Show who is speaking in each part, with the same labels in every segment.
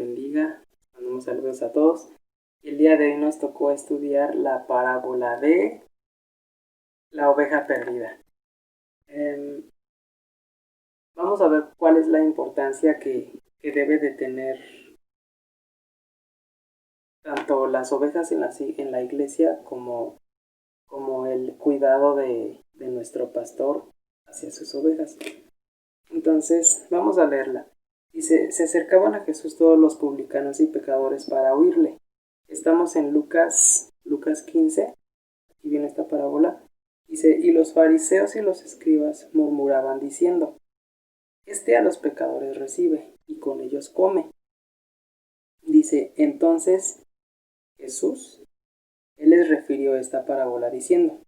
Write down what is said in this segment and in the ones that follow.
Speaker 1: bendiga. Mandamos saludos a todos. El día de hoy nos tocó estudiar la parábola de la oveja perdida. Vamos a ver cuál es la importancia que debe de tener tanto las ovejas en la iglesia como el cuidado de nuestro pastor hacia sus ovejas. Entonces, vamos a leerla. Dice, se acercaban a Jesús todos los publicanos y pecadores para oírle. Estamos en Lucas 15, aquí viene esta parábola. Dice, y los fariseos y los escribas murmuraban diciendo, este a los pecadores recibe y con ellos come. Dice, entonces Jesús, él les refirió esta parábola diciendo,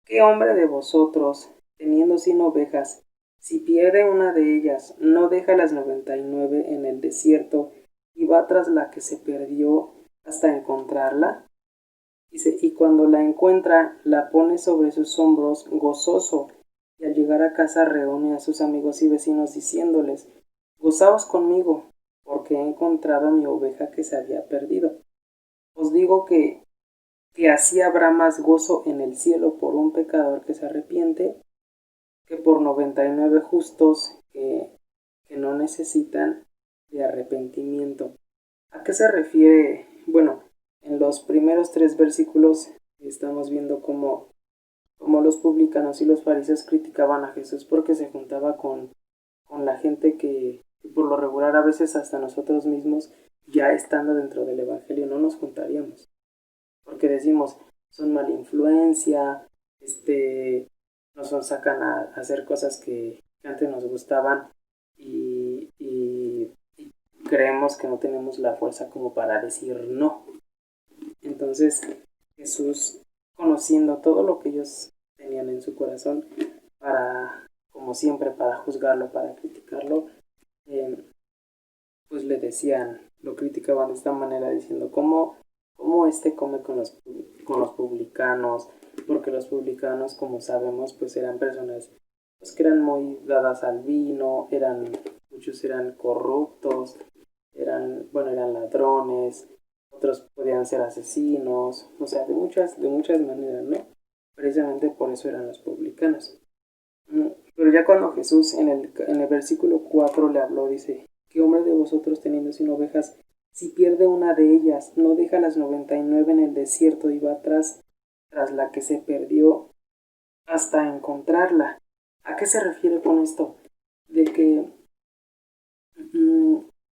Speaker 1: ¿qué hombre de vosotros, teniendo 100 ovejas, si pierde una de ellas, no deja las 99 en el desierto y va tras la que se perdió hasta encontrarla? Dice, y cuando la encuentra, la pone sobre sus hombros gozoso, y al llegar a casa reúne a sus amigos y vecinos diciéndoles, gozaos conmigo, porque he encontrado a mi oveja que se había perdido. Os digo que así habrá más gozo en el cielo por un pecador que se arrepiente que por 99 justos que no necesitan de arrepentimiento. ¿A qué se refiere? Bueno, en los primeros 3 versículos estamos viendo cómo los publicanos y los fariseos criticaban a Jesús porque se juntaba con la gente que por lo regular a veces hasta nosotros mismos, ya estando dentro del evangelio, no nos juntaríamos. Porque decimos, son mala influencia, nos sacan a hacer cosas que antes nos gustaban y creemos que no tenemos la fuerza como para decir no. Entonces Jesús, conociendo todo lo que ellos tenían en su corazón, como siempre, para juzgarlo, para criticarlo, pues le decían, lo criticaban de esta manera diciendo, ¿cómo come con los publicanos? Porque los publicanos, como sabemos, pues eran personas pues que eran muy dadas al vino, muchos eran corruptos, eran ladrones, otros podían ser asesinos, o sea, de muchas maneras, ¿no? Precisamente por eso eran los publicanos. Pero ya cuando Jesús en el versículo 4 le habló, dice, ¿qué hombre de vosotros teniendo 100 ovejas, si pierde una de ellas, no deja las 99 en el desierto y va tras la que se perdió hasta encontrarla? ¿A qué se refiere con esto? De que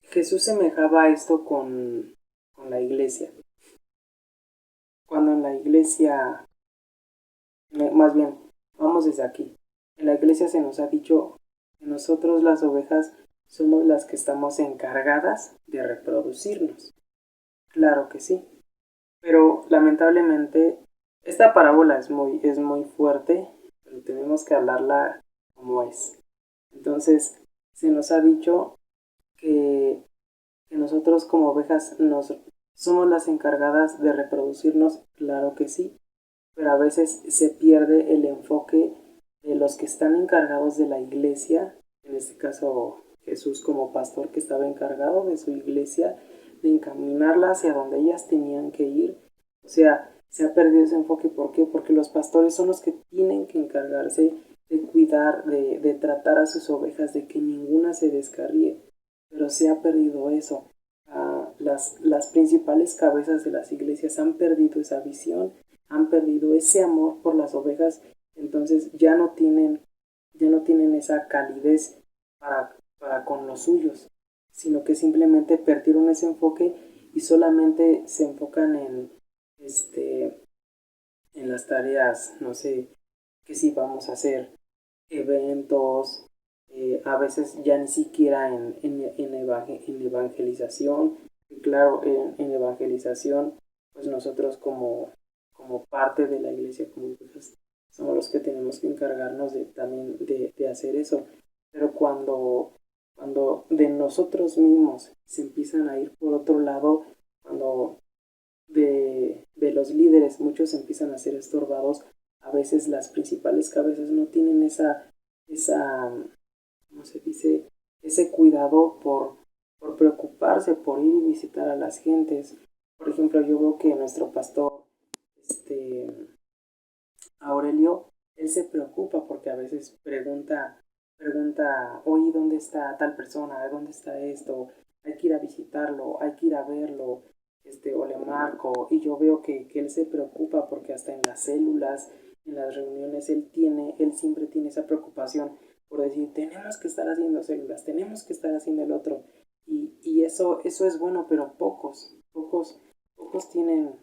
Speaker 1: Jesús semejaba esto con la iglesia. Cuando en la iglesia, más bien, vamos desde aquí. En la iglesia se nos ha dicho que nosotros las ovejas somos las que estamos encargadas de reproducirnos. Claro que sí. Pero lamentablemente esta parábola es muy fuerte, pero tenemos que hablarla como es. Entonces, se nos ha dicho que nosotros como ovejas somos las encargadas de reproducirnos, claro que sí, pero a veces se pierde el enfoque de los que están encargados de la iglesia, en este caso Jesús como pastor que estaba encargado de su iglesia, de encaminarla hacia donde ellas tenían que ir. O sea, se ha perdido ese enfoque. ¿Por qué? Porque los pastores son los que tienen que encargarse de cuidar, de tratar a sus ovejas, de que ninguna se descarríe. Pero se ha perdido eso. Las principales cabezas de las iglesias han perdido esa visión, han perdido ese amor por las ovejas, entonces ya no tienen esa calidez para con los suyos, sino que simplemente perdieron ese enfoque y solamente se enfocan en las tareas, no sé, que si vamos a hacer eventos, a veces ya ni siquiera en evangelización. Y claro, en evangelización, pues nosotros como parte de la iglesia, como pues, somos los que tenemos que encargarnos también de hacer eso. Pero cuando de nosotros mismos se empiezan a ir por otro lado, cuando de los líderes muchos empiezan a ser estorbados, a veces las principales cabezas no tienen esa ¿cómo se dice? Ese cuidado por preocuparse por ir y visitar a las gentes. Por ejemplo, yo veo que nuestro pastor, este, Aurelio, él se preocupa porque a veces pregunta, oye, ¿dónde está tal persona? ¿Dónde está esto? Hay que ir a visitarlo, hay que ir a verlo, o le marco. Y yo veo que él se preocupa porque hasta en las células, en las reuniones, él siempre tiene esa preocupación por decir, tenemos que estar haciendo células, tenemos que estar haciendo el otro. Y eso es bueno, pero pocos tienen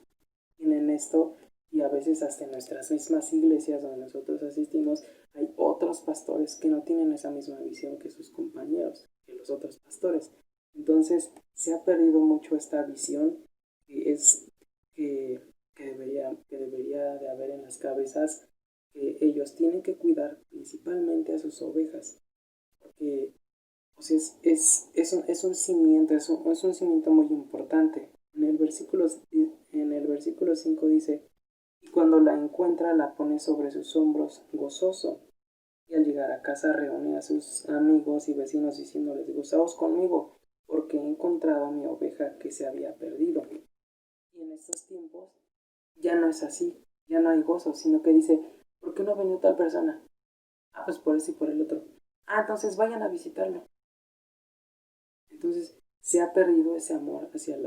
Speaker 1: esto, y a veces hasta en nuestras mismas iglesias donde nosotros asistimos hay otros pastores que no tienen esa misma visión que sus compañeros, que los otros pastores. Entonces se ha perdido mucho esta visión que es que debería de haber en las cabezas, que ellos tienen que cuidar principalmente a sus ovejas, porque pues es un cimiento, es un cimiento muy importante. En el versículo 5 dice, y cuando la encuentra la pone sobre sus hombros gozoso, y al llegar a casa reúne a sus amigos y vecinos diciéndoles, gozaos conmigo, porque he encontrado a mi oveja que se había perdido. Y en estos tiempos ya no es así, ya no hay gozo, sino que dice, ¿por qué no venido tal persona? Ah, pues por eso y por el otro. Ah, entonces vayan a visitarlo. Entonces se ha perdido ese amor hacia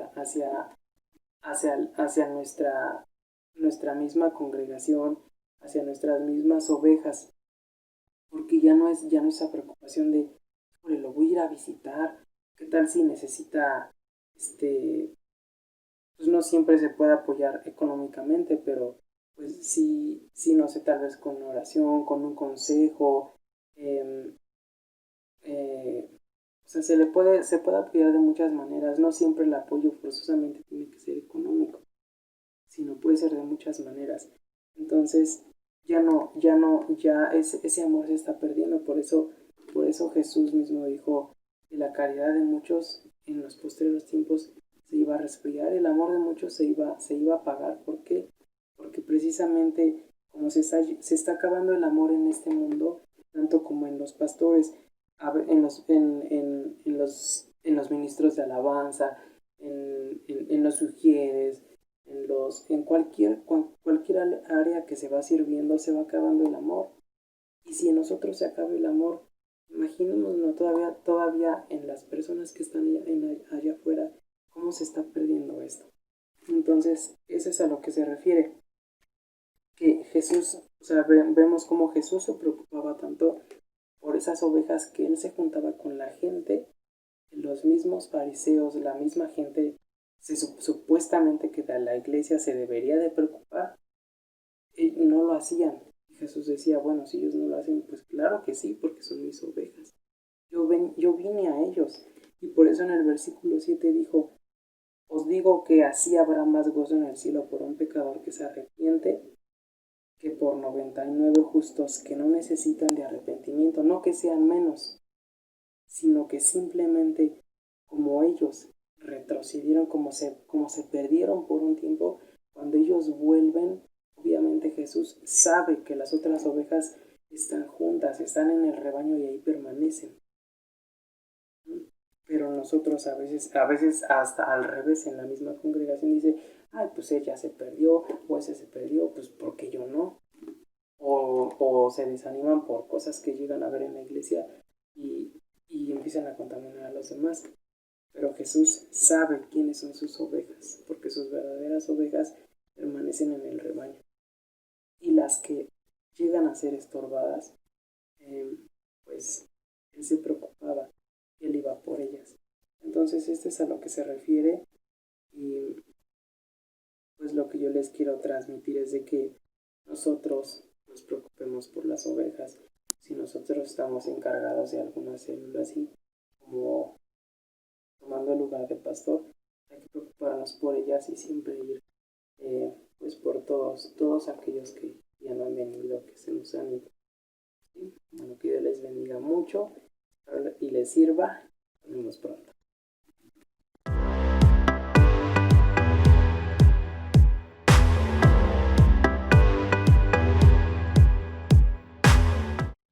Speaker 1: nuestra misma congregación, hacia nuestras mismas ovejas, porque ya no es esa preocupación de, lo voy a ir a visitar, qué tal si necesita, pues no siempre se puede apoyar económicamente, pero pues sí, no sé, tal vez con oración, con un consejo, eh, eh, o sea, se puede apoyar de muchas maneras. No siempre el apoyo forzosamente tiene que ser económico, sino puede ser de muchas maneras. Entonces, ese amor se está perdiendo. Por eso Jesús mismo dijo que la caridad de muchos en los posteriores tiempos se iba a resfriar, el amor de muchos se iba a apagar. ¿Por qué? Porque precisamente como se está acabando el amor en este mundo, tanto como en los pastores, en los ministros de alabanza, en los sugieres, cualquier área que se va sirviendo, se va acabando el amor. Y si en nosotros se acaba el amor, imaginémonos todavía en las personas que están allá afuera, cómo se está perdiendo esto. Entonces, eso es a lo que se refiere. Que Jesús, o sea, vemos cómo Jesús se preocupaba tanto por esas ovejas, que él se juntaba con la gente, los mismos fariseos, la misma gente supuestamente que de la iglesia se debería de preocupar, y no lo hacían. Y Jesús decía, bueno, si ellos no lo hacen, pues claro que sí, porque son mis ovejas. Yo vine a ellos. Y por eso en el versículo 7 dijo, os digo que así habrá más gozo en el cielo por un pecador que se arrepiente que por 99 justos que no necesitan de arrepentimiento. No que sean menos, sino que simplemente como ellos retrocedieron, como se perdieron por un tiempo, cuando ellos vuelven, obviamente Jesús sabe que las otras ovejas están juntas, están en el rebaño y ahí permanecen. Pero nosotros a veces hasta al revés, en la misma congregación dice, ay, pues ella se perdió, o ese se perdió, pues porque yo no. O se desaniman por cosas que llegan a ver en la iglesia, y empiezan a contaminar a los demás. Pero Jesús sabe quiénes son sus ovejas, porque sus verdaderas ovejas permanecen en el rebaño. Y las que llegan a ser estorbadas, pues él se preocupaba, él iba por ellas. Entonces, este es a lo que se refiere, y pues lo que yo les quiero transmitir es de que nosotros nos preocupemos por las ovejas. Si nosotros estamos encargados de alguna célula así, como tomando el lugar de pastor, hay que preocuparnos por ellas y siempre ir, pues por todos aquellos que ya no han venido, que se nos han ido. ¿Sí? Bueno, que Dios les bendiga mucho y les sirva. Nos vemos pronto.